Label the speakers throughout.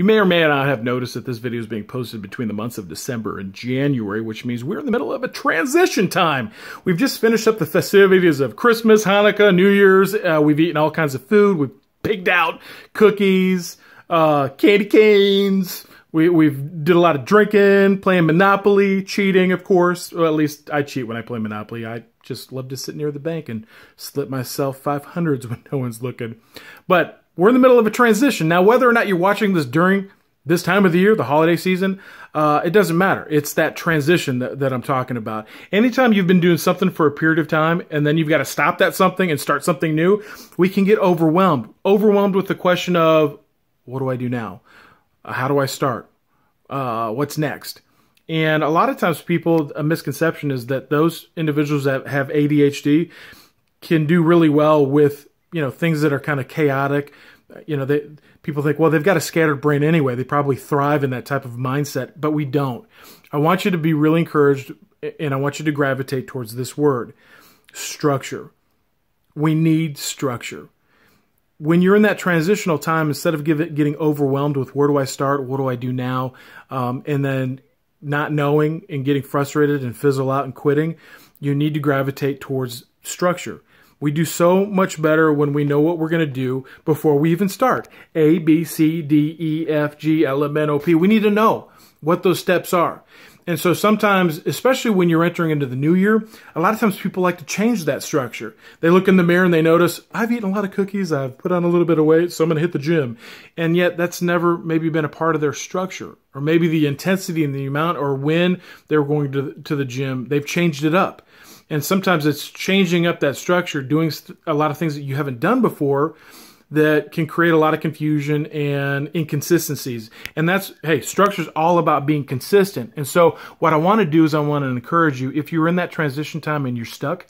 Speaker 1: You may or may not have noticed that this video is being posted between the months of December and January, which means we're in the middle of a transition time. We've just finished up the festivities of Christmas, Hanukkah, New Year's. We've eaten all kinds of food. We've pigged out cookies, candy canes. We've did a lot of drinking, playing Monopoly, cheating, of course. Well, at least I cheat when I play Monopoly. I just love to sit near the bank and slip myself 500s when no one's looking. But we're in the middle of a transition. Now, whether or not you're watching this during this time of the year, the holiday season, it doesn't matter. It's that transition that I'm talking about. Anytime you've been doing something for a period of time and then you've got to stop that something and start something new, we can get overwhelmed. Overwhelmed with the question of, what do I do now? How do I start? What's next? And a lot of times a misconception is that those individuals that have ADHD can do really well with, things that are kind of chaotic. People think, well, they've got a scattered brain anyway. They probably thrive in that type of mindset, but we don't. I want you to be really encouraged, and I want you to gravitate towards this word, structure. We need structure. When you're in that transitional time, instead of getting overwhelmed with where do I start, what do I do now, and then not knowing and getting frustrated and fizzle out and quitting, you need to gravitate towards structure. We do so much better when we know what we're going to do before we even start. A, B, C, D, E, F, G, L, M, N, O, P. We need to know what those steps are. And so sometimes, especially when you're entering into the new year, a lot of times people like to change that structure. They look in the mirror and they notice, I've eaten a lot of cookies, I've put on a little bit of weight, so I'm going to hit the gym. And yet that's never maybe been a part of their structure. Or maybe the intensity and the amount or when they're going to the gym, they've changed it up. And sometimes it's changing up that structure, doing a lot of things that you haven't done before that can create a lot of confusion and inconsistencies. And structure is all about being consistent. And so what I want to do is I want to encourage you, if you're in that transition time and you're stuck,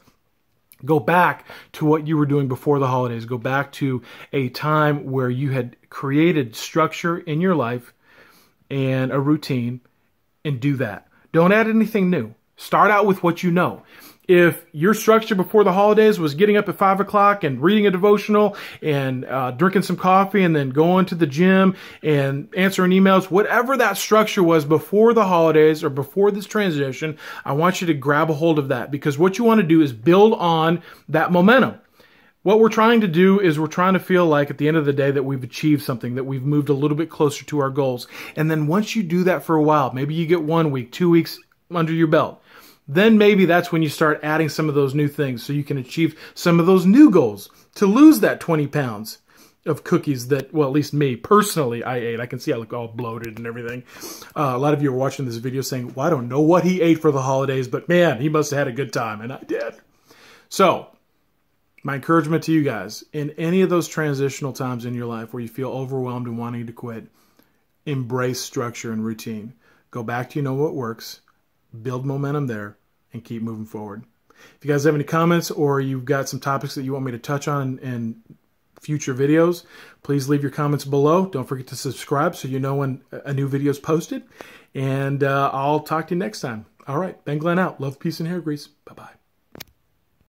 Speaker 1: go back to what you were doing before the holidays. Go back to a time where you had created structure in your life and a routine, and do that. Don't add anything new. Start out with what you know. If your structure before the holidays was getting up at 5 o'clock and reading a devotional and drinking some coffee and then going to the gym and answering emails, whatever that structure was before the holidays or before this transition, I want you to grab a hold of that, because what you want to do is build on that momentum. What we're trying to do is we're trying to feel like at the end of the day that we've achieved something, that we've moved a little bit closer to our goals. And then once you do that for a while, maybe you get 1 week, 2 weeks under your belt, then maybe that's when you start adding some of those new things so you can achieve some of those new goals to lose that 20 pounds of cookies that, well, at least me, personally, I ate. I can see I look all bloated and everything. A lot of you are watching this video saying, well, I don't know what he ate for the holidays, but man, he must have had a good time, and I did. So my encouragement to you guys, in any of those transitional times in your life where you feel overwhelmed and wanting to quit, embrace structure and routine. Go back to what works, build momentum there, and keep moving forward. If you guys have any comments or you've got some topics that you want me to touch on in future videos, please leave your comments below. Don't forget to subscribe so you know when a new video is posted. And I'll talk to you next time. All right, Ben Glenn out. Love, peace, and hair grease. Bye-bye.